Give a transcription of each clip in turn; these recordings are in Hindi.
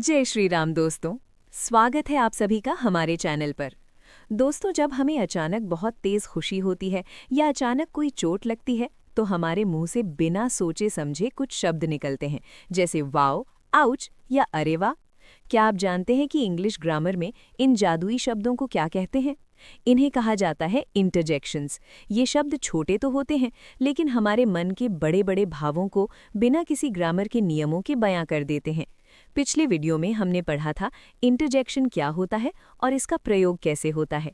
जय श्री राम दोस्तों। स्वागत है आप सभी का हमारे चैनल पर। दोस्तों, जब हमें अचानक बहुत तेज खुशी होती है या अचानक कोई चोट लगती है तो हमारे मुंह से बिना सोचे समझे कुछ शब्द निकलते हैं, जैसे वाओ, आउच या अरे वाह। क्या आप जानते हैं कि इंग्लिश ग्रामर में इन जादुई शब्दों को क्या कहते हैं? इन्हें कहा जाता है इंटरजेक्शंस। ये शब्द छोटे तो होते हैं, लेकिन हमारे मन के बड़े बड़े भावों को बिना किसी ग्रामर के नियमों के बयां कर देते हैं। पिछले वीडियो में हमने पढ़ा था इंटरजेक्शन क्या होता है और इसका प्रयोग कैसे होता है।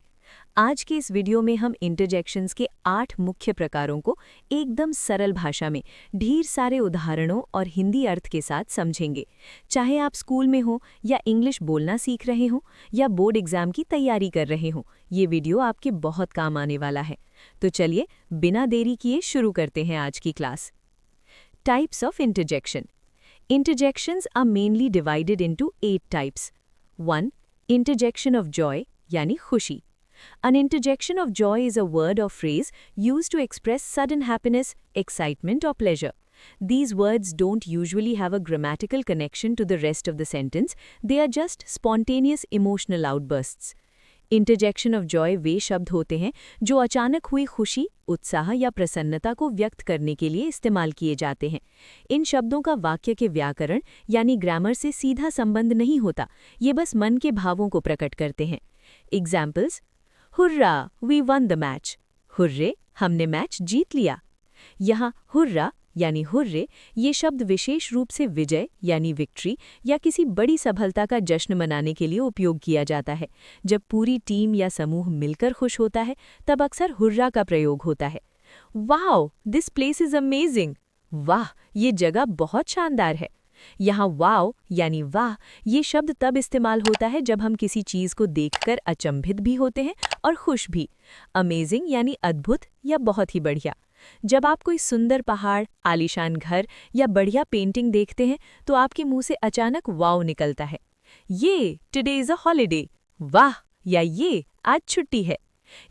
आज के इस वीडियो में हम इंटरजेक्शंस के 8 मुख्य प्रकारों को एकदम सरल भाषा में ढेर सारे उदाहरणों और हिंदी अर्थ के साथ समझेंगे। चाहे आप स्कूल में हो या इंग्लिश बोलना सीख रहे हो या बोर्ड एग्जाम की तैयारी कर रहे हो, ये वीडियो आपके बहुत काम आने वाला है। तो चलिए बिना देरी किए शुरू करते हैं आज की class. Types of interjection. Interjections are mainly divided into 8 types. 1. Interjection of joy, यानी खुशी. An interjection of joy is a word or phrase used to express sudden happiness, excitement or pleasure. These words don't usually have a grammatical connection to the rest of the sentence, they are just spontaneous emotional outbursts. Interjection of joy वे शब्द होते हैं जो अचानक हुई खुशी, उत्साह या प्रसन्नता को व्यक्त करने के लिए इस्तेमाल किए जाते हैं। इन शब्दों का वाक्य के व्याकरण यानी ग्रामर से सीधा संबंध नहीं होता, ये बस मन के भावों को प्रकट करते हैं। Examples: hurrah, we won the match. Hurray, हमने मैच जीत लिया। यहाँ हुर्रा यानी हुर्रे ये शब्द विशेष रूप से विजय यानी विक्ट्री या किसी बड़ी सफलता का जश्न मनाने के लिए उपयोग किया जाता है। जब पूरी टीम या समूह मिलकर खुश होता है तब अक्सर हुर्रा का प्रयोग होता है। Wow, this place is amazing. वाह, ये जगह बहुत शानदार है। यहाँ वाओ यानी वाह ये शब्द तब इस्तेमाल होता है जब हम किसी चीज़ को देखकर अचंभित भी होते हैं और खुश भी। अमेजिंग यानी अद्भुत या बहुत ही बढ़िया। जब आप कोई सुंदर पहाड़, आलीशान घर या बढ़िया पेंटिंग देखते हैं तो आपके मुंह से अचानक वाओ निकलता है। ये टुडे इज अ हॉलिडे। वाह, या ये आज छुट्टी है।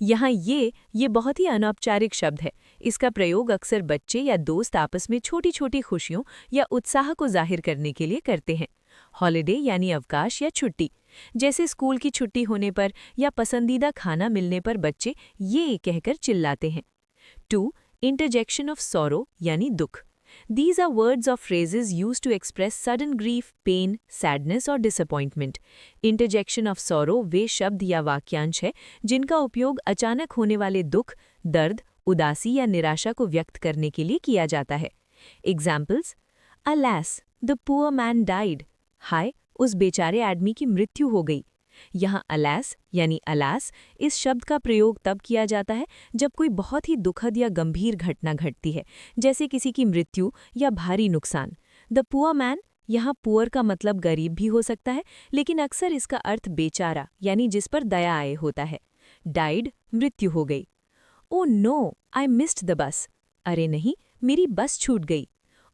यहाँ ये बहुत ही अनौपचारिक शब्द है। इसका प्रयोग अक्सर बच्चे या दोस्त आपस में छोटी छोटी खुशियों या उत्साह को जाहिर करने के लिए करते हैं। हॉलिडे यानी अवकाश या छुट्टी, जैसे स्कूल की छुट्टी होने पर या पसंदीदा खाना मिलने पर बच्चे ये कहकर चिल्लाते हैं। 2. Interjection of sorrow यानी दुख. These are words or phrases used to express sudden grief, pain, sadness or disappointment. Interjection of sorrow वे शब्द या वाक्यांश है जिनका उपयोग अचानक होने वाले दुख, दर्द, उदासी या निराशा को व्यक्त करने के लिए किया जाता है। Examples: Alas, the poor man died. हाय, उस बेचारे आदमी की मृत्यु हो गई। यहाँ अलास यानी अलास इस शब्द का प्रयोग तब किया जाता है जब कोई बहुत ही दुखद या गंभीर घटना घटती है, जैसे किसी की मृत्यु या भारी नुकसान। द पुअर मैन, यहाँ पुअर का मतलब गरीब भी हो सकता है, लेकिन अक्सर इसका अर्थ बेचारा यानी जिस पर दया आए होता है। डाइड, मृत्यु हो गई। Oh no, I missed the bus. अरे नहीं, मेरी बस छूट गई।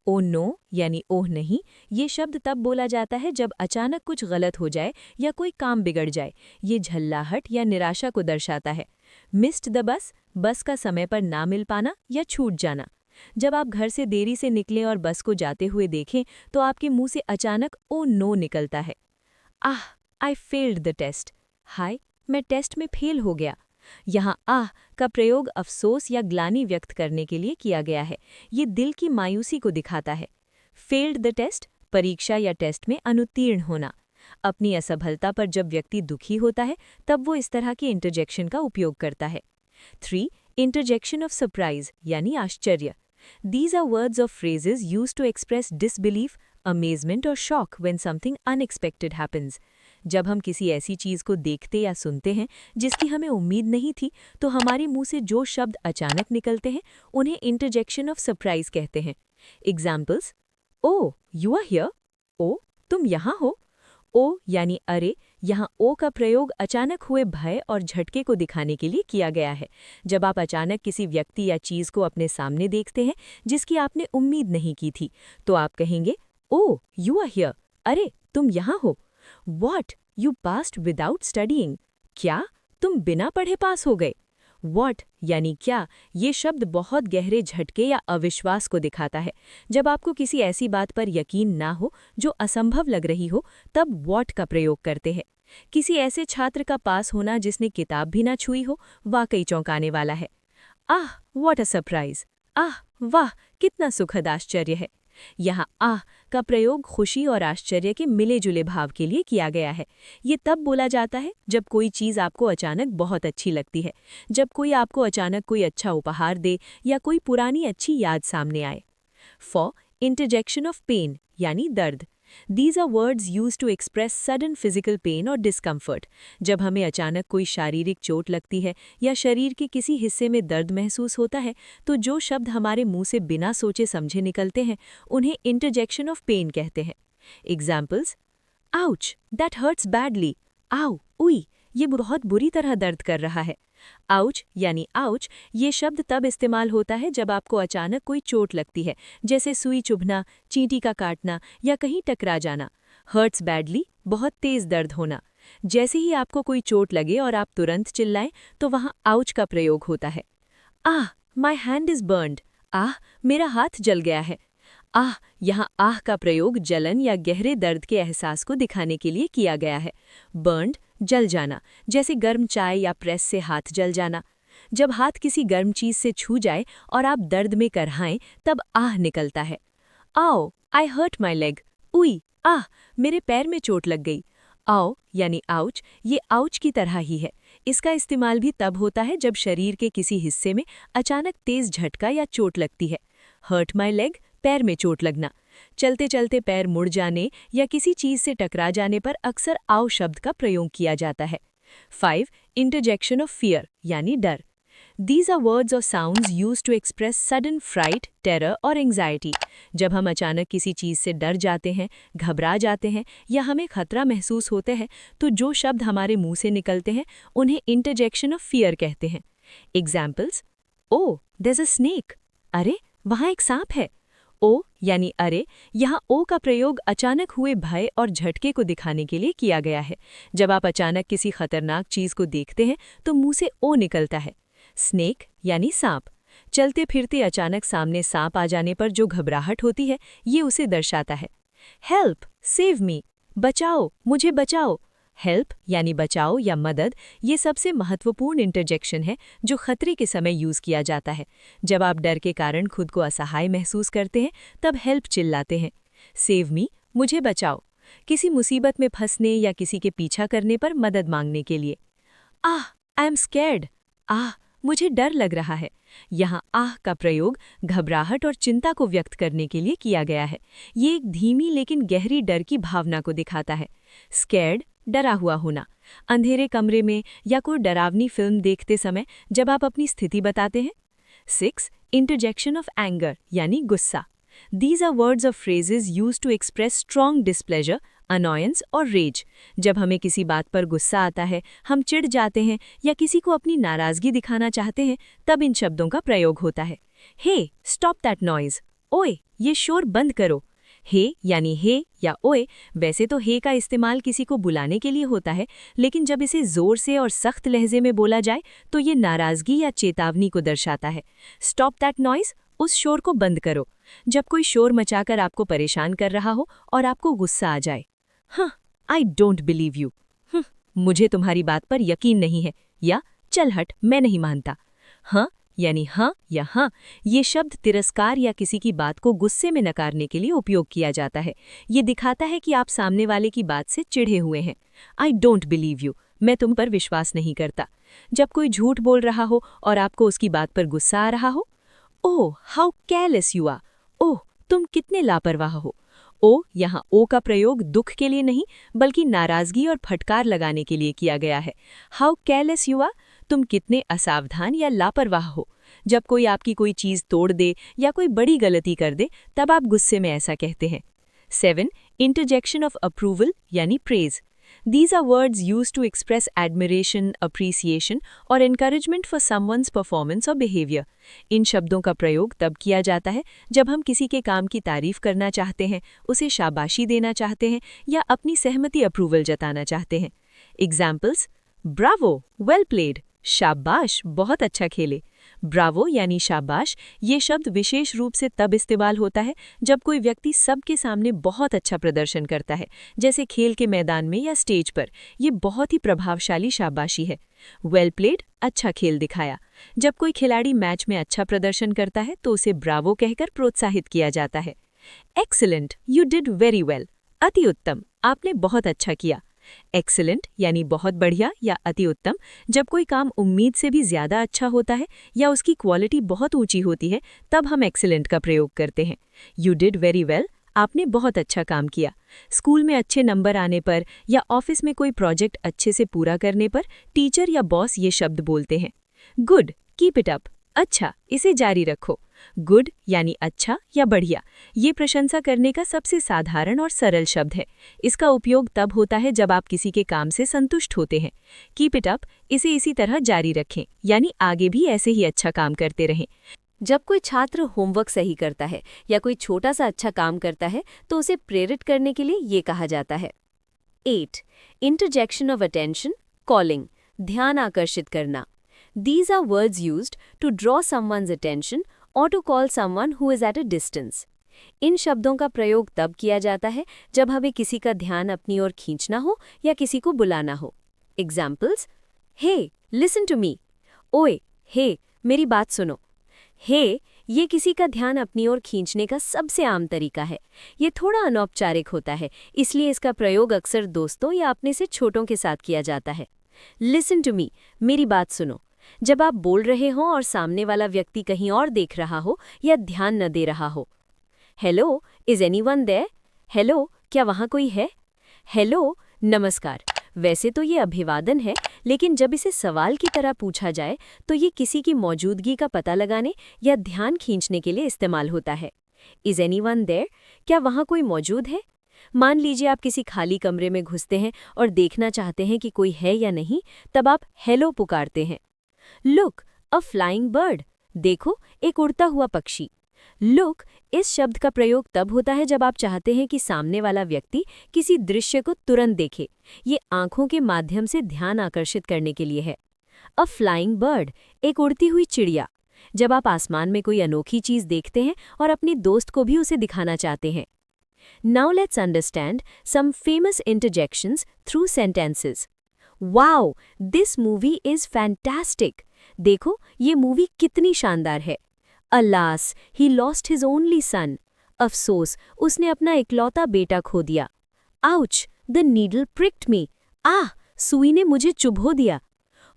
ओ नो यानी ओह नहीं ये शब्द तब बोला जाता है जब अचानक कुछ गलत हो जाए या कोई काम बिगड़ जाए। ये झल्लाहट या निराशा को दर्शाता है। मिस्ड द बस, बस का समय पर ना मिल पाना या छूट जाना। जब आप घर से देरी से निकलें और बस को जाते हुए देखें तो आपके मुंह से अचानक ओ नो निकलता है। आह, आई फेल्ड द टेस्ट। हाय, मैं टेस्ट में फेल हो गया। यहाँ आह का प्रयोग अफसोस या ग्लानि व्यक्त करने के लिए किया गया है। ये दिल की मायूसी को दिखाता है। फेल्ड द टेस्ट, परीक्षा या टेस्ट में अनुत्तीर्ण होना। अपनी असफलता पर जब व्यक्ति दुखी होता है तब वो इस तरह के इंटरजेक्शन का उपयोग करता है। 3. इंटरजेक्शन ऑफ सरप्राइज यानी आश्चर्य. These are words or phrases used to express disbelief, amazement or shock when something unexpected happens. जब हम किसी ऐसी चीज़ को देखते या सुनते हैं जिसकी हमें उम्मीद नहीं थी तो हमारे मुंह से जो शब्द अचानक निकलते हैं उन्हें इंटरजेक्शन ऑफ सरप्राइज कहते हैं। Examples: oh, you are here. ओ, तुम यहाँ हो। ओ यानी अरे, यहाँ ओ का प्रयोग अचानक हुए भय और झटके को दिखाने के लिए किया गया है। जब आप अचानक किसी व्यक्ति या चीज़ को अपने सामने देखते हैं जिसकी आपने उम्मीद नहीं की थी तो आप कहेंगे, ओ, यू आर हियर। अरे, तुम यहाँ हो। What? You passed without studying. क्या? तुम बिना पढ़े पास हो गए। What यानी क्या, ये शब्द बहुत गहरे झटके या अविश्वास को दिखाता है। जब आपको किसी ऐसी बात पर यकीन ना हो जो असंभव लग रही हो, तब what का प्रयोग करते हैं। किसी ऐसे छात्र का पास होना जिसने किताब भी ना छुई हो, वाकई चौंकाने वाला है। आह, व्हाट अ सरप्राइज! आह, वाह, कितना सुखद आश्चर्य है। यहाँ आह का प्रयोग खुशी और आश्चर्य के मिले जुले भाव के लिए किया गया है। ये तब बोला जाता है जब कोई चीज़ आपको अचानक बहुत अच्छी लगती है, जब कोई आपको अचानक कोई अच्छा उपहार दे या कोई पुरानी अच्छी याद सामने आए। फॉर इंटरजेक्शन ऑफ पेन यानी दर्द। These are words used to express sudden physical pain or discomfort. जब हमें अचानक कोई शारीरिक चोट लगती है या शरीर के किसी हिस्से में दर्द महसूस होता है, तो जो शब्द हमारे मुंह से बिना सोचे समझे निकलते हैं, उन्हें इंटरजेक्शन ऑफ पेन कहते हैं। Examples: ouch, that hurts badly. आउ, उई, ये बहुत बुरी तरह दर्द कर रहा है। आउच यानी आउच, ये शब्द तब इस्तेमाल होता है जब आपको अचानक कोई चोट लगती है, जैसे सुई चुभना, चींटी का काटना या कहीं टकरा जाना। हर्ट्स बैडली, बहुत तेज दर्द होना। जैसे ही आपको कोई चोट लगे और आप तुरंत चिल्लाएं, तो वहाँ आउच का प्रयोग होता है। आह, माई हैंड इज बर्न्ड। आह, मेरा हाथ जल गया है। आह, यहाँ आह का प्रयोग जलन या गहरे दर्द के एहसास को दिखाने के लिए किया गया है। बर्न्ड, जल जाना, जैसे गर्म चाय या प्रेस से हाथ जल जाना। जब हाथ किसी गर्म चीज से छू जाए और आप दर्द में करहाएं, तब आह निकलता है। आओ, आई हर्ट माई लेग। उई, आह, मेरे पैर में चोट लग गई। आओ यानी आउच, ये आउच की तरह ही है। इसका इस्तेमाल भी तब होता है जब शरीर के किसी हिस्से में अचानक तेज झटका या चोट लगती है। हर्ट माई लेग, पैर में चोट लगना। चलते चलते पैर मुड़ जाने या किसी चीज से टकरा जाने पर अक्सर आओ शब्द का प्रयोग किया जाता है। 5. इंटरजेक्शन ऑफ फियर यानी डर। These are words or sounds used to express sudden fright, terror और anxiety. जब हम अचानक किसी चीज़ से डर जाते हैं, घबरा जाते हैं या हमें खतरा महसूस होते हैं, तो जो शब्द हमारे मुंह से निकलते हैं, उन्हें इंटरजेक्शन ऑफ फियर कहते हैं। Examples: oh, there's a snake. अरे, वहाँ एक सांप है। ओ यानी अरे, यहाँ ओ का प्रयोग अचानक हुए भय और झटके को दिखाने के लिए किया गया है। जब आप अचानक किसी खतरनाक चीज़ को देखते हैं, तो मुंह से ओ निकलता है। स्नेक यानी सांप, चलते फिरते अचानक सामने सांप आ जाने पर जो घबराहट होती है, ये उसे दर्शाता है। हेल्प, सेव मी, बचाओ, मुझे बचाओ। हेल्प यानी बचाओ या मदद, ये सबसे महत्वपूर्ण इंटरजेक्शन है जो खतरे के समय यूज़ किया जाता है। जब आप डर के कारण खुद को असहाय महसूस करते हैं, तब हेल्प चिल्लाते हैं। सेव मी, मुझे बचाओ, किसी मुसीबत में फंसने या किसी के पीछा करने पर मदद मांगने के लिए। आह, आई एम स्कैर्ड। आह, मुझे डर लग रहा है। यहाँ आह का प्रयोग घबराहट और चिंता को व्यक्त करने के लिए किया गया है। ये एक धीमी लेकिन गहरी डर की भावना को दिखाता है। स्कैर्ड, डरा हुआ होना। अंधेरे कमरे में या कोई डरावनी फिल्म देखते समय जब आप अपनी स्थिति बताते हैं। 6. इंटरजेक्शन ऑफ एंगर यानी गुस्सा। These are words or phrases used to express strong displeasure, annoyance और rage. जब हमें किसी बात पर गुस्सा आता है, हम चिढ़ जाते हैं या किसी को अपनी नाराज़गी दिखाना चाहते हैं, तब इन शब्दों का प्रयोग होता है। Hey, stop that noise. ओए, ये शोर बंद करो। हे यानी हे या ओए, वैसे तो हे का इस्तेमाल किसी को बुलाने के लिए होता है, लेकिन जब इसे जोर से और सख्त लहजे में बोला जाए तो ये नाराज़गी या चेतावनी को दर्शाता है। Stop that noise, उस शोर को बंद करो। जब कोई शोर मचाकर आपको परेशान कर रहा हो और आपको गुस्सा आ जाए। हाँ, आई डोंट बिलीव यू। मुझे तुम्हारी बात पर यकीन नहीं है, या चल हट, मैं नहीं मानता। हाँ यानी हाँ या हाँ, ये शब्द तिरस्कार या किसी की बात को गुस्से में नकारने के लिए उपयोग किया जाता है। ये दिखाता है कि आप सामने वाले की बात से चिढ़े हुए हैं। आई डोंट बिलीव यू, मैं तुम पर विश्वास नहीं करता। जब कोई झूठ बोल रहा हो और आपको उसकी बात पर गुस्सा आ रहा हो। ओह, हाउ केयरलेस यू आर। ओह, तुम कितने लापरवाह हो। ओ यहाँ ओ का प्रयोग दुख के लिए नहीं, बल्कि नाराज़गी और फटकार लगाने के लिए किया गया है। हाउ केयरलेस यू आर, तुम कितने असावधान या लापरवाह हो। जब कोई आपकी कोई चीज़ तोड़ दे या कोई बड़ी गलती कर दे, तब आप गुस्से में ऐसा कहते हैं। 7. इंटरजेक्शन ऑफ अप्रूवल यानी praise. These are words used to express admiration, appreciation और encouragement for someone's performance or behavior. इन शब्दों का प्रयोग तब किया जाता है जब हम किसी के काम की तारीफ करना चाहते हैं, उसे शाबाशी देना चाहते हैं या अपनी सहमति अप्रूवल जताना चाहते हैं। Examples: Bravo, well played. शाबाश, बहुत अच्छा खेले। ब्रावो यानी शाबाश, ये शब्द विशेष रूप से तब इस्तेमाल होता है जब कोई व्यक्ति सबके सामने बहुत अच्छा प्रदर्शन करता है, जैसे खेल के मैदान में या स्टेज पर। ये बहुत ही प्रभावशाली शाबाशी है। वेल प्लेड, अच्छा खेल दिखाया। जब कोई खिलाड़ी मैच में अच्छा प्रदर्शन करता है तो उसे ब्रावो कहकर प्रोत्साहित किया जाता है। Excellent, you did very well. अति उत्तम, आपने बहुत अच्छा किया। एक्सीलेंट यानी बहुत बढ़िया या अति उत्तम जब कोई काम उम्मीद से भी ज्यादा अच्छा होता है या उसकी क्वालिटी बहुत ऊंची होती है, तब हम एक्सीलेंट का प्रयोग करते हैं। यू डिड वेरी वेल, आपने बहुत अच्छा काम किया। स्कूल में अच्छे नंबर आने पर या ऑफिस में कोई प्रोजेक्ट अच्छे से पूरा करने पर टीचर या बॉस ये शब्द बोलते हैं। गुड, कीप इट अप, अच्छा, इसे जारी रखो। गुड यानी अच्छा या बढ़िया, ये प्रशंसा करने का सबसे साधारण और सरल शब्द है। इसका उपयोग तब होता है जब आप किसी के काम से संतुष्ट होते हैं। कीप इट अप, इसे इसी तरह जारी रखें, यानी आगे भी ऐसे ही अच्छा काम करते रहें। जब कोई छात्र होमवर्क सही करता है या कोई छोटा सा अच्छा काम करता है तो उसे प्रेरित करने के लिए ये कहा जाता है। 8. इंटरजेक्शन ऑफ अटेंशन, कॉलिंग, ध्यान आकर्षित करना। These are words used to draw someone's attention or to call someone who is at a distance. इन शब्दों का प्रयोग तब किया जाता है जब हमें किसी का ध्यान अपनी ओर खींचना हो या किसी को बुलाना हो। Examples: Hey, listen to me. ओए, हे, मेरी बात सुनो। हे, ये किसी का ध्यान अपनी ओर खींचने का सबसे आम तरीका है। ये थोड़ा अनौपचारिक होता है, इसलिए इसका प्रयोग अक्सर दोस्तों या अपने से छोटों के साथ किया जाता है। Listen to me, मेरी बात सुनो। जब आप बोल रहे हों और सामने वाला व्यक्ति कहीं और देख रहा हो या ध्यान न दे रहा हो। Hello, is anyone there? Hello, क्या वहाँ कोई है? हेलो, नमस्कार। वैसे तो ये अभिवादन है, लेकिन जब इसे सवाल की तरह पूछा जाए तो ये किसी की मौजूदगी का पता लगाने या ध्यान खींचने के लिए इस्तेमाल होता है। Is anyone there? क्या वहाँ कोई मौजूद है? मान लीजिए आप किसी खाली कमरे में घुसते हैं और देखना चाहते हैं कि कोई है या नहीं, तब आप हेलो पुकारते हैं। लुक, अ फ्लाइंग बर्ड, देखो, एक उड़ता हुआ पक्षी। लुक इस शब्द का प्रयोग तब होता है जब आप चाहते हैं कि सामने वाला व्यक्ति किसी दृश्य को तुरंत देखे। ये आंखों के माध्यम से ध्यान आकर्षित करने के लिए है। अ फ्लाइंग बर्ड, एक उड़ती हुई चिड़िया। जब आप आसमान में कोई अनोखी चीज देखते हैं और अपनी दोस्त को भी उसे दिखाना चाहते हैं। Now let's understand some famous interjections through sentences. Wow, this movie is fantastic. देखो, ये मूवी कितनी शानदार है। Alas, he lost his only son. अफसोस, उसने अपना इकलौता बेटा खो दिया। Ouch, the needle pricked me. आह, सुई ने मुझे चुभो दिया।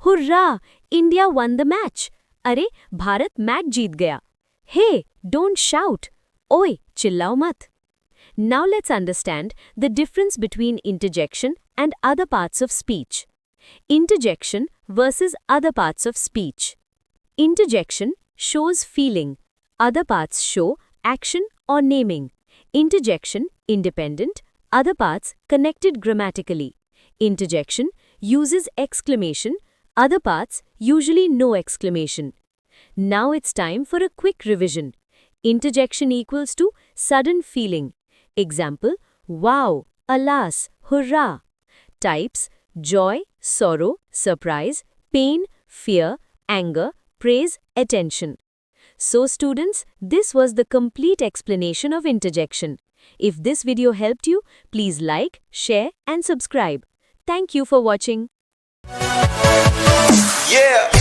Hurrah, India won the match. अरे, भारत मैच जीत गया। Hey, don't shout. ओए, चिल्लाओ मत। Now let's understand the difference between interjection and other parts of speech. Interjection versus other parts of speech. Interjection shows feeling. Other parts show action or naming. Interjection independent. Other parts connected grammatically. Interjection uses exclamation. Other parts usually no exclamation. Now it's time for a quick revision. Interjection equals to sudden feeling. Example: wow, alas, hurrah. Types: joy, sorrow, surprise, pain, fear, anger, praise, attention. So students, this was the complete explanation of interjection. If this video helped you, please like, share and subscribe. Thank you for watching. Yeah.